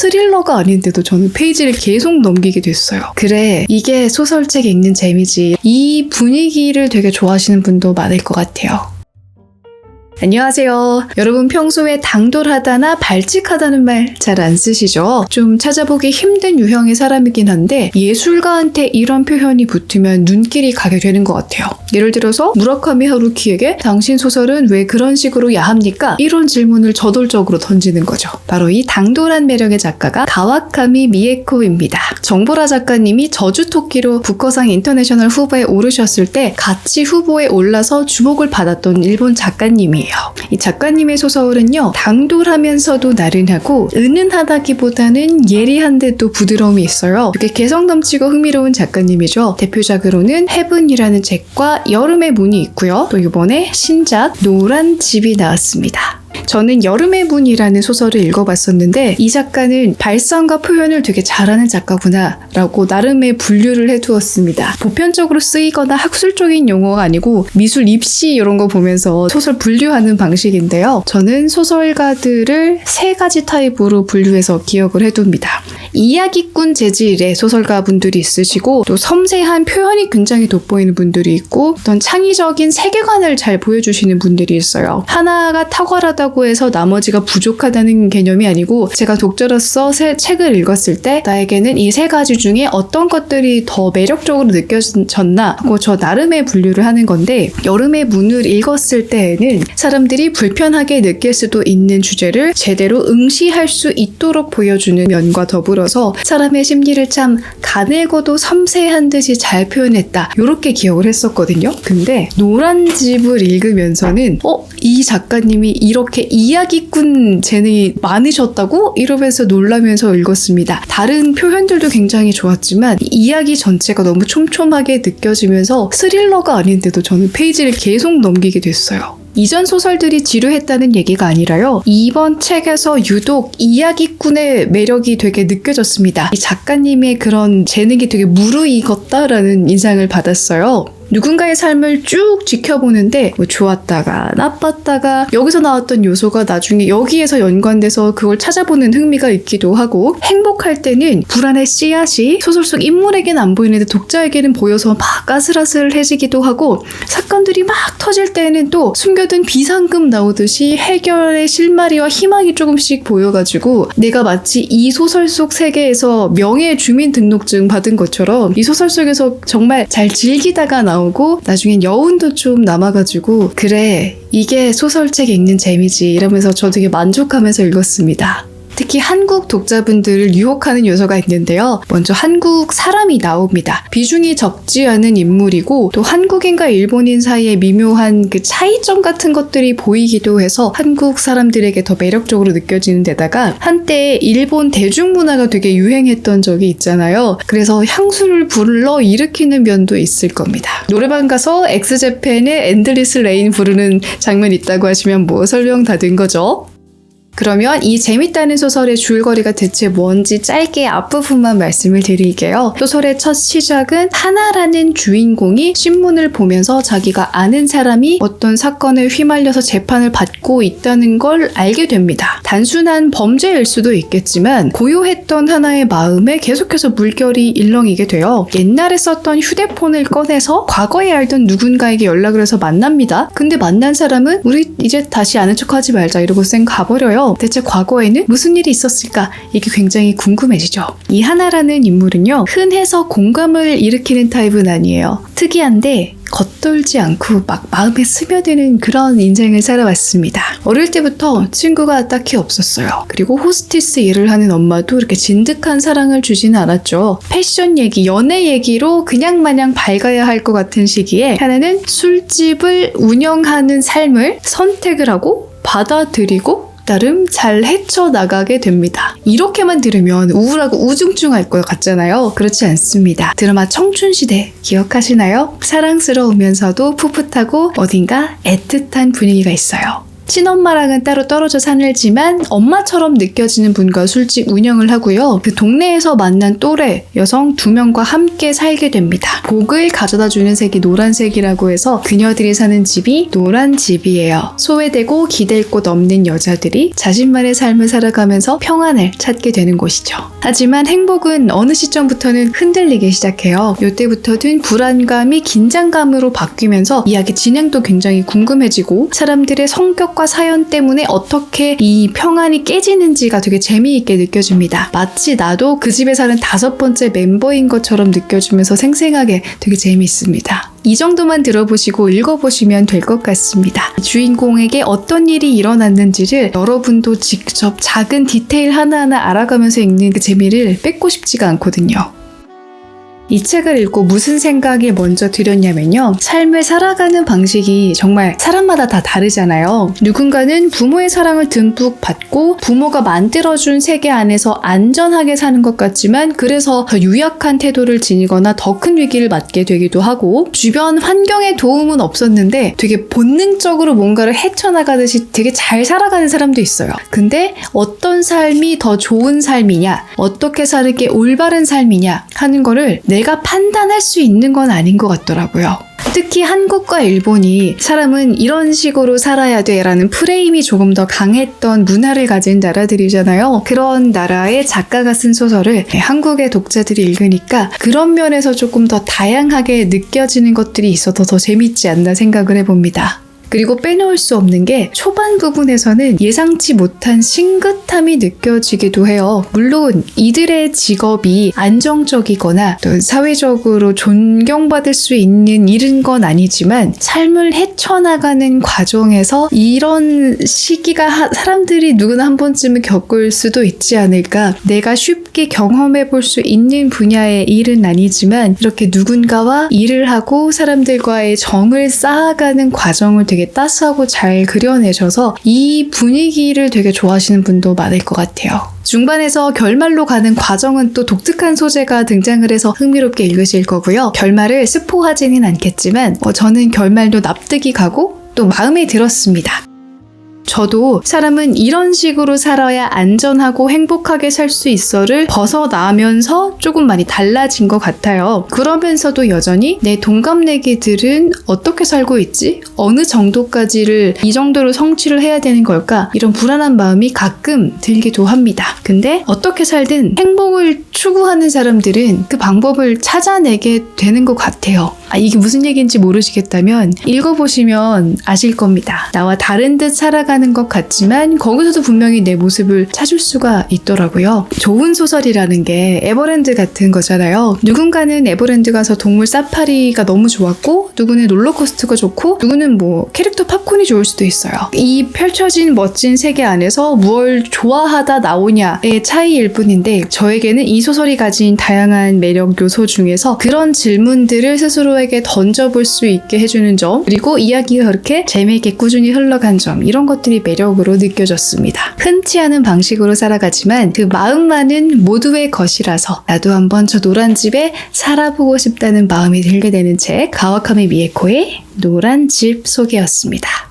스릴러가 아닌데도 저는 페이지를 계속 넘기게 됐어요. 그래, 이게 소설책 읽는 재미지. 이 분위기를 되게 좋아하시는 분도 많을 것 같아요. 안녕하세요. 여러분 평소에 당돌하다나 발칙하다는 말 잘 안 쓰시죠? 좀 찾아보기 힘든 유형의 사람이긴 한데 예술가한테 이런 표현이 붙으면 눈길이 가게 되는 것 같아요. 예를 들어서 무라카미 하루키에게 당신 소설은 왜 그런 식으로 야합니까? 이런 질문을 저돌적으로 던지는 거죠. 바로 이 당돌한 매력의 작가가 가와카미 미에코입니다. 정보라 작가님이 저주토끼로 부커상 인터내셔널 후보에 오르셨을 때 같이 후보에 올라서 주목을 받았던 일본 작가님이에요. 이 작가님의 소설은요, 당돌하면서도 나른하고 은은하다기보다는 예리한데도 부드러움이 있어요. 이렇게 개성 넘치고 흥미로운 작가님이죠. 대표작으로는 헤븐이라는 책과 여름의 문이 있고요. 또 이번에 신작 노란 집이 나왔습니다. 저는 여름의 문이라는 소설을 읽어봤었는데 이 작가는 발상과 표현을 되게 잘하는 작가구나 라고 나름의 분류를 해두었습니다. 보편적으로 쓰이거나 학술적인 용어가 아니고 미술 입시 이런 거 보면서 소설 분류하는 방식인데요. 저는 소설가들을 3가지 타입으로 분류해서 기억을 해둡니다. 이야기꾼 재질의 소설가 분들이 있으시고 또 섬세한 표현이 굉장히 돋보이는 분들이 있고 어떤 창의적인 세계관을 잘 보여주시는 분들이 있어요. 하나가 탁월하다고 해서 나머지가 부족하다는 개념이 아니고 제가 독자로서 책을 읽었을 때 나에게는 이 3가지 중에 어떤 것들이 더 매력적으로 느껴졌나 하고 저 나름의 분류를 하는 건데 여름의 문을 읽었을 때에는 사람들이 불편하게 느낄 수도 있는 주제를 제대로 응시할 수 있도록 보여주는 면과 더불어서 사람의 심리를 참 가늘고도 섬세한 듯이 잘 표현했다 이렇게 기억을 했었거든요. 근데 노란 집을 읽으면서는 이 작가님이 이렇게 이야기꾼 재능이 많으셨다고? 이러면서 놀라면서 읽었습니다. 다른 표현들도 굉장히 좋았지만 이야기 전체가 너무 촘촘하게 느껴지면서 스릴러가 아닌데도 저는 페이지를 계속 넘기게 됐어요. 이전 소설들이 지루했다는 얘기가 아니라요. 이번 책에서 유독 이야기꾼의 매력이 되게 느껴졌습니다. 이 작가님의 그런 재능이 되게 무르익었다라는 인상을 받았어요. 누군가의 삶을 쭉 지켜보는데 좋았다가 나빴다가 여기서 나왔던 요소가 나중에 여기에서 연관돼서 그걸 찾아보는 흥미가 있기도 하고 행복할 때는 불안의 씨앗이 소설 속 인물에게는 안 보이는데 독자에게는 보여서 막 아슬아슬해지기도 하고 사건들이 막 터질 때는 또 숨겨둔 비상금 나오듯이 해결의 실마리와 희망이 조금씩 보여가지고 내가 마치 이 소설 속 세계에서 명예 주민등록증 받은 것처럼 이 소설 속에서 정말 잘 즐기다가 나오고 나중엔 여운도 좀 남아가지고 그래 이게 소설책 읽는 재미지 이러면서 저 되게 만족하면서 읽었습니다. 특히 한국 독자분들을 유혹하는 요소가 있는데요. 먼저 한국 사람이 나옵니다. 비중이 적지 않은 인물이고 또 한국인과 일본인 사이에 미묘한 그 차이점 같은 것들이 보이기도 해서 한국 사람들에게 더 매력적으로 느껴지는 데다가 한때 일본 대중문화가 되게 유행했던 적이 있잖아요. 그래서 향수를 불러 일으키는 면도 있을 겁니다. 노래방 가서 엑스제팬의 엔드리스 레인 부르는 장면 있다고 하시면 뭐 설명 다 된 거죠? 그러면 이 재밌다는 소설의 줄거리가 대체 뭔지 짧게 앞부분만 말씀을 드릴게요. 소설의 첫 시작은 하나라는 주인공이 신문을 보면서 자기가 아는 사람이 어떤 사건에 휘말려서 재판을 받고 있다는 걸 알게 됩니다. 단순한 범죄일 수도 있겠지만 고요했던 하나의 마음에 계속해서 물결이 일렁이게 돼요. 옛날에 썼던 휴대폰을 꺼내서 과거에 알던 누군가에게 연락을 해서 만납니다. 근데 만난 사람은 우리 이제 다시 아는 척하지 말자 이러고 쌩 가버려요. 대체 과거에는 무슨 일이 있었을까? 이게 굉장히 궁금해지죠. 이 하나라는 인물은요. 흔해서 공감을 일으키는 타입은 아니에요. 특이한데 겉돌지 않고 막 마음에 스며드는 그런 인생을 살아왔습니다. 어릴 때부터 친구가 딱히 없었어요. 그리고 호스티스 일을 하는 엄마도 이렇게 진득한 사랑을 주지는 않았죠. 패션 얘기, 연애 얘기로 그냥 마냥 밝아야 할 것 같은 시기에 하나는 술집을 운영하는 삶을 선택을 하고 받아들이고 나름 잘 헤쳐나가게 됩니다. 이렇게만 들으면 우울하고 우중충할 것 같잖아요. 그렇지 않습니다. 드라마 청춘시대 기억하시나요? 사랑스러우면서도 풋풋하고 어딘가 애틋한 분위기가 있어요. 친엄마랑은 따로 떨어져 살지만 엄마처럼 느껴지는 분과 술집 운영을 하고요. 그 동네에서 만난 또래 여성 2명과 함께 살게 됩니다. 복을 가져다주는 색이 노란색이라고 해서 그녀들이 사는 집이 노란 집이에요. 소외되고 기댈 곳 없는 여자들이 자신만의 삶을 살아가면서 평안을 찾게 되는 곳이죠. 하지만 행복은 어느 시점부터는 흔들리기 시작해요. 이때부터는 불안감이 긴장감으로 바뀌면서 이야기 진행도 굉장히 궁금해지고 사람들의 성격과 사연 때문에 어떻게 이 평안이 깨지는지가 되게 재미있게 느껴집니다. 마치 나도 그 집에 사는 5번째 멤버인 것처럼 느껴지면서 생생하게 되게 재미있습니다. 이 정도만 들어보시고 읽어보시면 될 것 같습니다. 주인공에게 어떤 일이 일어났는지를 여러분도 직접 작은 디테일 하나하나 알아가면서 읽는 그 재미를 뺏고 싶지가 않거든요. 이 책을 읽고 무슨 생각이 먼저 들었냐면요. 삶을 살아가는 방식이 정말 사람마다 다 다르잖아요. 누군가는 부모의 사랑을 듬뿍 받고 부모가 만들어준 세계 안에서 안전하게 사는 것 같지만 그래서 더 유약한 태도를 지니거나 더 큰 위기를 맞게 되기도 하고 주변 환경의 도움은 없었는데 되게 본능적으로 뭔가를 헤쳐나가듯이 되게 잘 살아가는 사람도 있어요. 근데 어떤 삶이 더 좋은 삶이냐, 어떻게 사는 게 올바른 삶이냐 하는 거를 내가 판단할 수 있는 건 아닌 것 같더라고요. 특히 한국과 일본이 사람은 이런 식으로 살아야 돼 라는 프레임이 조금 더 강했던 문화를 가진 나라들이잖아요. 그런 나라의 작가가 쓴 소설을 한국의 독자들이 읽으니까 그런 면에서 조금 더 다양하게 느껴지는 것들이 있어서 더 재밌지 않나 생각을 해봅니다. 그리고 빼놓을 수 없는 게 초반 부분에서는 예상치 못한 싱긋함이 느껴지기도 해요. 물론 이들의 직업이 안정적이거나 또 사회적으로 존경받을 수 있는 일인 건 아니지만 삶을 헤쳐나가는 과정에서 이런 시기가 사람들이 누구나 한 번쯤은 겪을 수도 있지 않을까. 내가 쉽게 경험해 볼 수 있는 분야의 일은 아니지만 이렇게 누군가와 일을 하고 사람들과의 정을 쌓아가는 과정을 되게 따스하고 잘 그려내셔서 이 분위기를 되게 좋아하시는 분도 많을 것 같아요. 중반에서 결말로 가는 과정은 또 독특한 소재가 등장을 해서 흥미롭게 읽으실 거고요. 결말을 스포하지는 않겠지만 저는 결말도 납득이 가고 또 마음에 들었습니다. 저도 사람은 이런 식으로 살아야 안전하고 행복하게 살 수 있어를 벗어나면서 조금 많이 달라진 것 같아요. 그러면서도 여전히 내 동갑내기들은 어떻게 살고 있지? 어느 정도까지를 이 정도로 성취를 해야 되는 걸까? 이런 불안한 마음이 가끔 들기도 합니다. 근데 어떻게 살든 행복을 추구하는 사람들은 그 방법을 찾아내게 되는 것 같아요. 이게 무슨 얘기인지 모르시겠다면 읽어보시면 아실 겁니다. 나와 다른 듯 살아가는 것 같지만 거기서도 분명히 내 모습을 찾을 수가 있더라고요. 좋은 소설이라는 게 에버랜드 같은 거잖아요. 누군가는 에버랜드 가서 동물 사파리가 너무 좋았고 누구는 롤러코스터가 좋고 누구는 캐릭터 팝콘이 좋을 수도 있어요. 이 펼쳐진 멋진 세계 안에서 무엇을 좋아하다 나오냐의 차이일 뿐인데 저에게는 이 소설이 가진 다양한 매력 요소 중에서 그런 질문들을 스스로 에게 던져볼 수 있게 해주는 점 그리고 이야기가 그렇게 재미있게 꾸준히 흘러간 점 이런 것들이 매력으로 느껴졌습니다. 흔치 않은 방식으로 살아가지만 그 마음만은 모두의 것이라서 나도 한번 저 노란 집에 살아보고 싶다는 마음이 들게 되는 책 가와카미 미에코의 노란 집 소개였습니다.